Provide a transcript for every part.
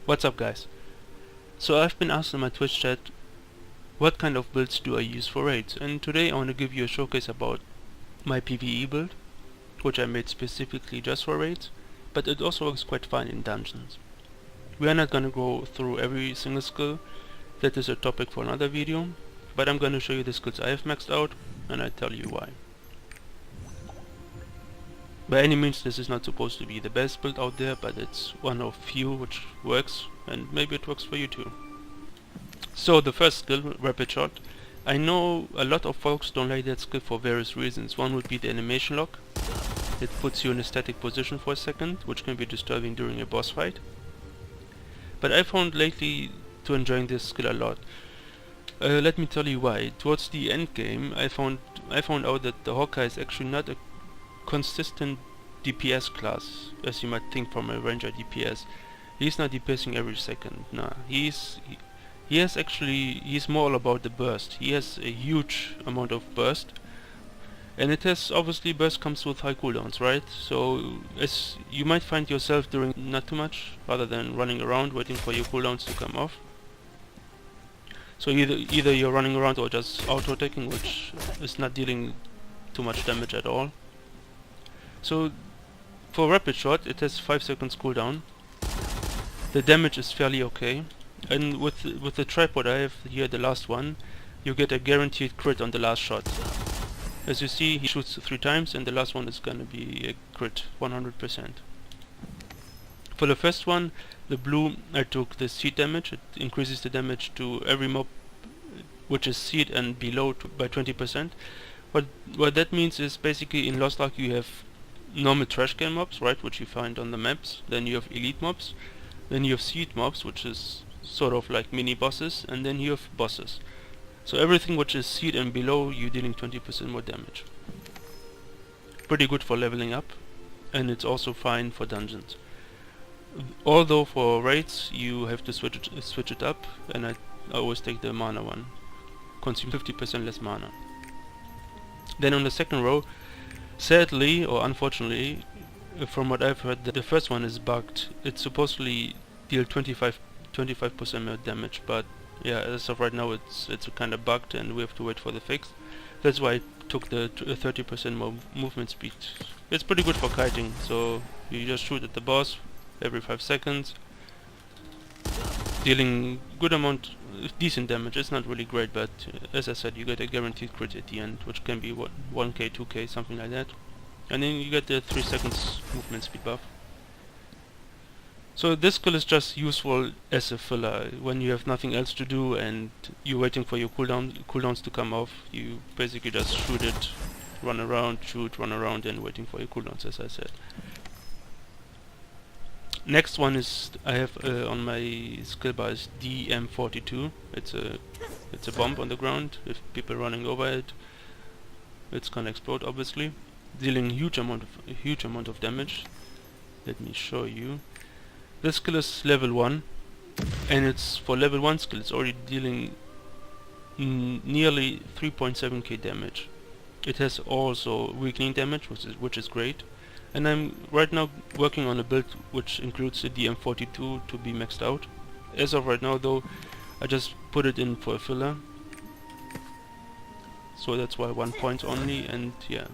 What's up, guys? So I've been asked in my Twitch chat what kind of builds do I use for raids, and today I want to give you a showcase about my PvE build, which I made specifically just for raids, but it also works quite fine in dungeons. We are not gonna go through every single skill, that is a topic for another video, but I'm gonna show you the skills I have maxed out, and I tell you why. By any means this is not supposed to be the best build out there, but it's one of few which works, and maybe it works for you too. So the first skill, Rapid Shot. I know a lot of folks don't like that skill for various reasons. One would be the animation lock. It puts you in a static position for a second, which can be disturbing during a boss fight. But I found lately to enjoying this skill a lot. Let me tell you why. Towards the end game I found out that the Hawkeye is actually not a consistent DPS class, as you might think from a ranger DPS. He's not DPSing every second. Nah, he's more all about the burst. He has a huge amount of burst, and it has obviously burst comes with high cooldowns, right? So as you might find yourself doing not too much rather than running around waiting for your cooldowns to come off. So either you're running around or just auto attacking, which is not dealing too much damage at all. So for Rapid Shot it has 5 seconds cooldown. The damage is fairly okay, and with the tripod I have here, the last one, you get a guaranteed crit on the last shot. As you see, he shoots 3 times and the last one is gonna be a crit, 100%. For the first one, the blue, I took the seed damage. It increases the damage to every mob which is seed and below by 20%. What that means is basically in Lost Ark you have normal trash can mobs, right, which you find on the maps. Then you have elite mobs. Then you have seed mobs, which is sort of like mini bosses, and then you have bosses. So everything which is seed and below, you're dealing 20% more damage. Pretty good for leveling up, and it's also fine for dungeons. Although for raids you have to switch it up, and I always take the mana one. Consume 50% less mana. Then on the second row, sadly or unfortunately, from what I've heard, the first one is bugged. It's supposedly deal 25% more damage, but yeah, as of right now it's kind of bugged and we have to wait for the fix. That's why I took the 30% more movement speed. It's pretty good for kiting, so you just shoot at the boss every 5 seconds, dealing good amount, decent damage. It's not really great, but as I said, you get a guaranteed crit at the end, which can be 1k, 2k, something like that. And then you get the 3 seconds movement speed buff. So this skill is just useful as a filler when you have nothing else to do and you're waiting for your cooldowns to come off. You basically just shoot it, run around, shoot, run around, and waiting for your cooldowns, as I said. Next one is I have on my skill bar is DM42. It's a bomb on the ground. If people running over it, it's gonna explode, obviously, dealing huge amount of damage. Let me show you. This skill is level 1, and it's for level 1 skill. It's already dealing nearly 3.7k damage. It has also weakening damage, which is great. And I'm right now working on a build which includes the DM42 to be maxed out. As of right now though, I just put it in for a filler. So that's why 1 point only, and yeah.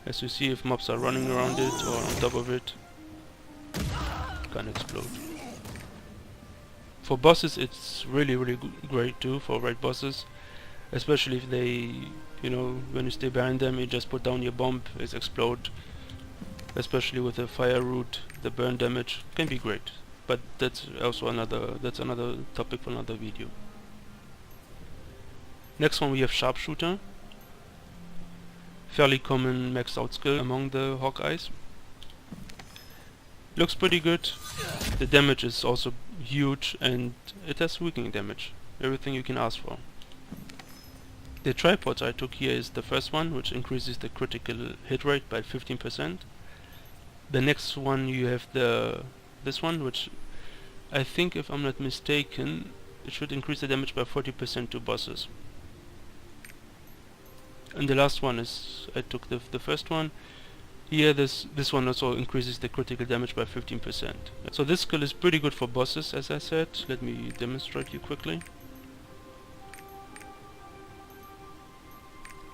As you see, if mobs are running around it or on top of it, can explode. For bosses it's really great too, for raid bosses. Especially if they, when you stay behind them, you just put down your bomb, it explode. Especially with the fire root, the burn damage can be great, but that's also another topic for another video. Next one we have Sharpshooter, fairly common maxed out skill among the Hawkeyes. Looks pretty good. The damage is also huge, and it has weakening damage, everything you can ask for. The tripods I took here is the first one, which increases the critical hit rate by 15%. The next one you have this one, which I think, if I'm not mistaken, it should increase the damage by 40% to bosses. And the last one is, I took the first one, Here this one also increases the critical damage by 15%. So this skill is pretty good for bosses, as I said. Let me demonstrate you quickly.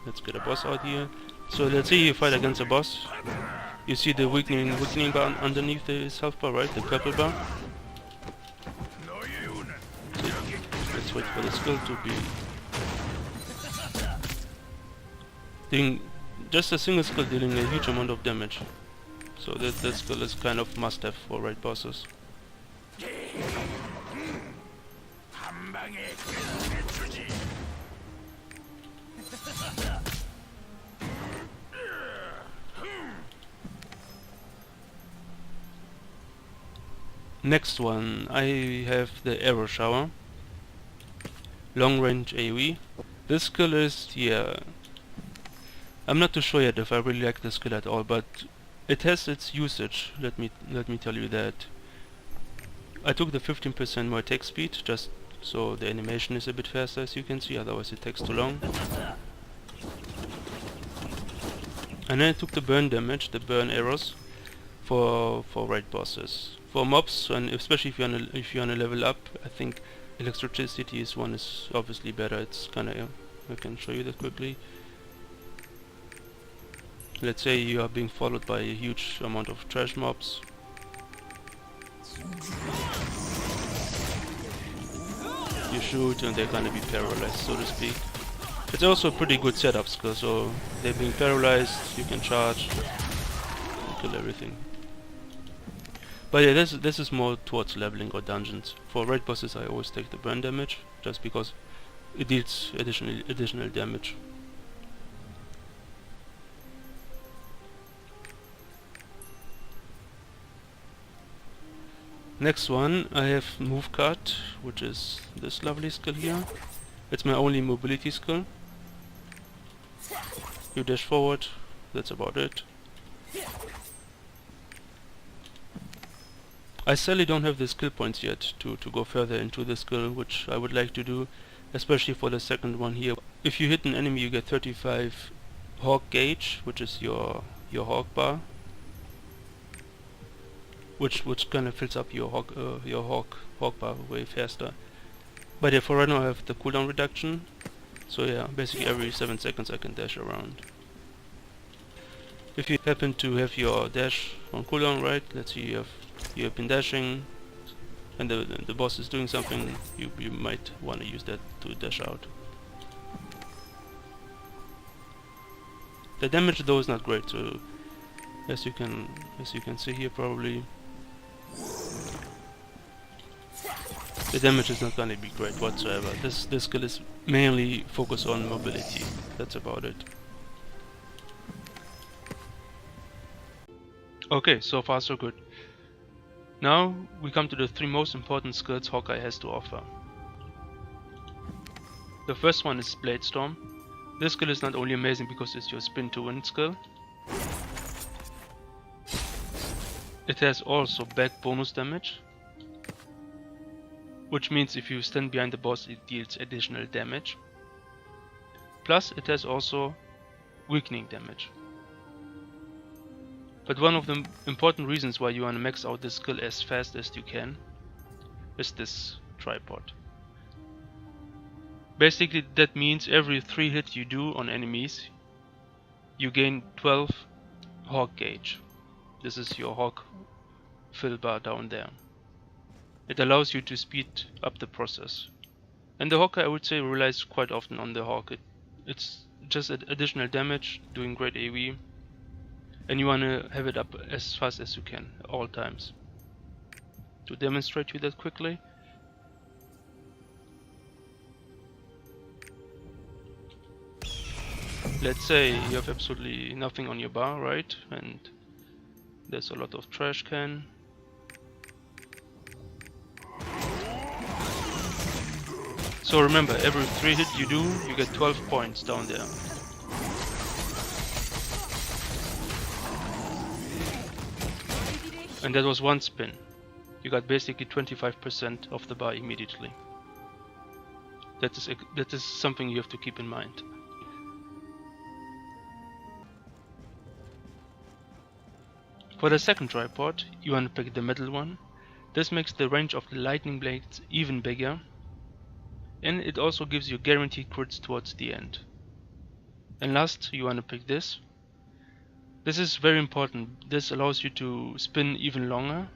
Let's get a boss out here. So let's say you fight against a boss. You see the weakening bar underneath his health bar, right? The purple bar. So let's wait for the skill to be doing just a single skill dealing a huge amount of damage. So that skill is kind of must-have for raid bosses. Next one, I have the arrow shower. Long range AoE. This skill is, yeah, I'm not too sure yet if I really like this skill at all, but it has its usage. Let me tell you that. I took the 15% more attack speed, just so the animation is a bit faster, as you can see, otherwise it takes too long. And then I took the burn damage, the burn arrows, for raid bosses. For mobs, and especially if you wanna level up, I think electricity is obviously better. It's kinda, I can show you that quickly. Let's say you are being followed by a huge amount of trash mobs. You shoot and they're gonna be paralyzed, so to speak. It's also a pretty good setup skill, so they're being paralyzed, you can charge, and kill everything. But yeah, this is more towards leveling or dungeons. For raid bosses I always take the burn damage, just because it deals additional damage. Next one, I have move cut, which is this lovely skill here. It's my only mobility skill. You dash forward, that's about it. I sadly don't have the skill points yet to go further into the skill, which I would like to do, especially for the second one here. If you hit an enemy you get 35 hawk gauge, which is your hawk bar, which kind of fills up your hawk bar way faster. But yeah, for right now I have the cooldown reduction, so yeah, basically every 7 seconds I can dash around. If you happen to have your dash on cooldown, right, let's see you have been dashing and the boss is doing something, you might want to use that to dash out. The damage though is not great, so as you can see here probably, the damage is not gonna be great whatsoever. This skill is mainly focused on mobility. That's about it. Okay, so far so good. Now we come to the 3 most important skills Hawkeye has to offer. The first one is Blade Storm. This skill is not only amazing because it's your spin to win skill, it has also back bonus damage, which means if you stand behind the boss it deals additional damage. Plus it has also weakening damage. But one of the important reasons why you want to max out this skill as fast as you can is this tripod. Basically that means every 3 hits you do on enemies you gain 12 hawk gauge. This is your hawk fill bar down there. It allows you to speed up the process. And the Hawkeye I would say relies quite often on the hawk. It's just additional damage, doing great AoE. And you want to have it up as fast as you can, at all times. To demonstrate you that quickly, let's say you have absolutely nothing on your bar, right? And there's a lot of trash can. So remember, every 3 hit you do, you get 12 points down there. And that was 1 spin. You got basically 25% of the bar immediately. That is something you have to keep in mind. For the second tripod, you want to pick the middle one. This makes the range of the lightning blades even bigger, and it also gives you guaranteed crits towards the end. And last, you want to pick this. This is very important. This allows you to spin even longer,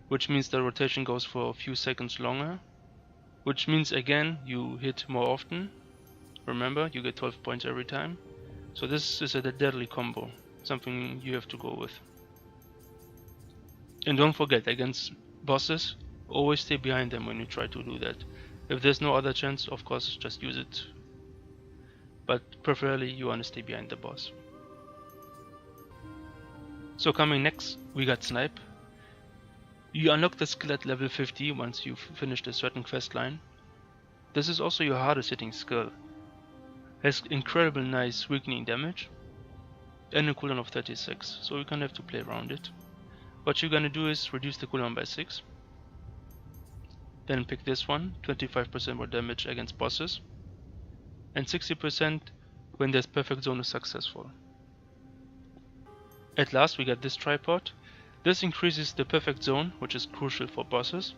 which means the rotation goes for a few seconds longer, which means again you hit more often. Remember, you get 12 points every time. So this is a deadly combo, something you have to go with. And don't forget, against bosses, always stay behind them when you try to do that. If there's no other chance, of course, just use it. But preferably you want to stay behind the boss. So coming next, we got Snipe. You unlock the skill at level 50 once you've finished a certain quest line. This is also your hardest hitting skill. Has incredible nice weakening damage and a cooldown of 36, so you kind of have to play around it. What you're gonna do is reduce the cooldown by 6. Then pick this one, 25% more damage against bosses, and 60% when this perfect zone is successful. At last we got this tripod. This increases the perfect zone, which is crucial for bosses,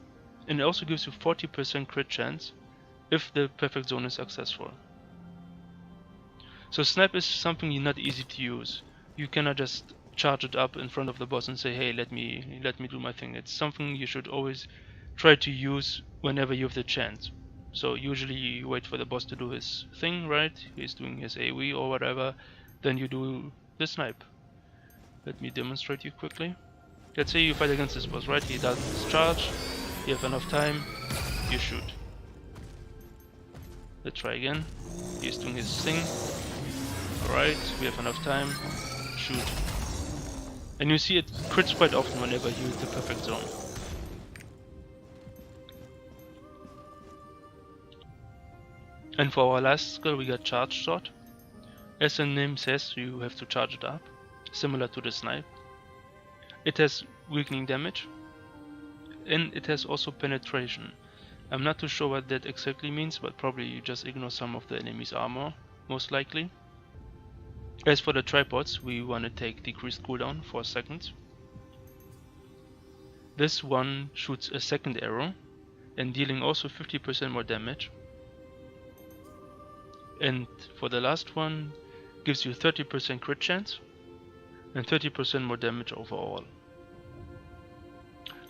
and it also gives you 40% crit chance if the perfect zone is successful. So Snipe is something not easy to use. You cannot just charge it up in front of the boss and say, hey, let me do my thing. It's something you should always try to use whenever you have the chance. So usually you wait for the boss to do his thing, right? He's doing his AoE or whatever, then you do the Snipe. Let me demonstrate you quickly. Let's say you fight against this boss, right? He does his charge, you have enough time, you shoot. Let's try again. He's doing his thing. Alright, we have enough time, shoot. And you see it crits quite often whenever you hit the perfect zone. And for our last skill we got Charge Shot. As the name says, you have to charge it up, similar to the Snipe. It has weakening damage, and it has also penetration. I'm not too sure what that exactly means, but probably you just ignore some of the enemy's armor, most likely. As for the tripods, we want to take decreased cooldown for seconds. This one shoots a second arrow, and dealing also 50% more damage. And for the last one, gives you 30% crit chance and 30% more damage overall.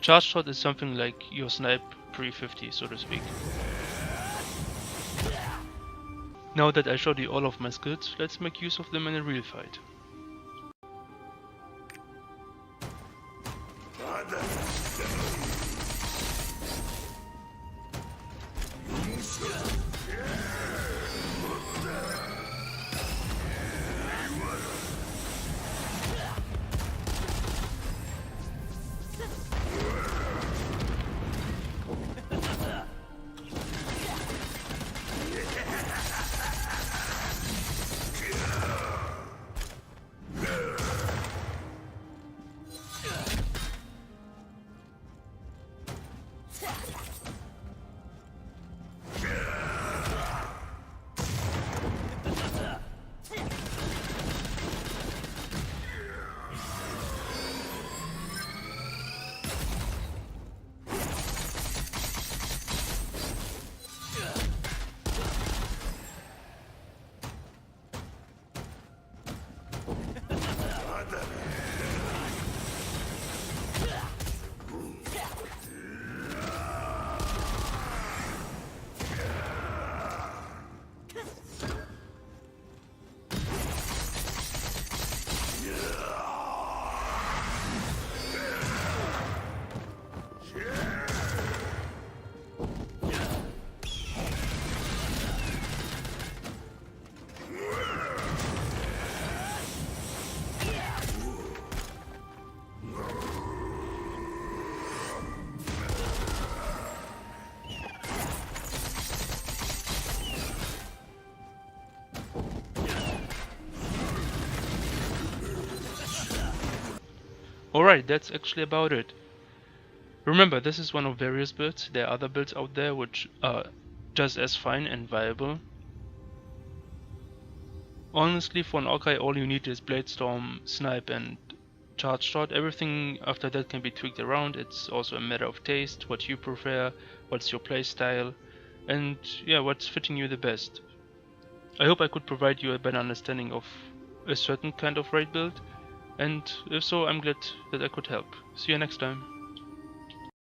Charge Shot is something like your Snipe pre-50, so to speak. Now that I showed you all of my skills, let's make use of them in a real fight. Alright, that's actually about it. Remember, this is one of various builds. There are other builds out there which are just as fine and viable. Honestly, for an Hawkeye all you need is Bladestorm, Snipe and charge shot. Everything after that can be tweaked around. It's also a matter of taste, what you prefer, what's your playstyle, and yeah, what's fitting you the best. I hope I could provide you a better understanding of a certain kind of raid build, and if so, I'm glad that I could help. See you next time.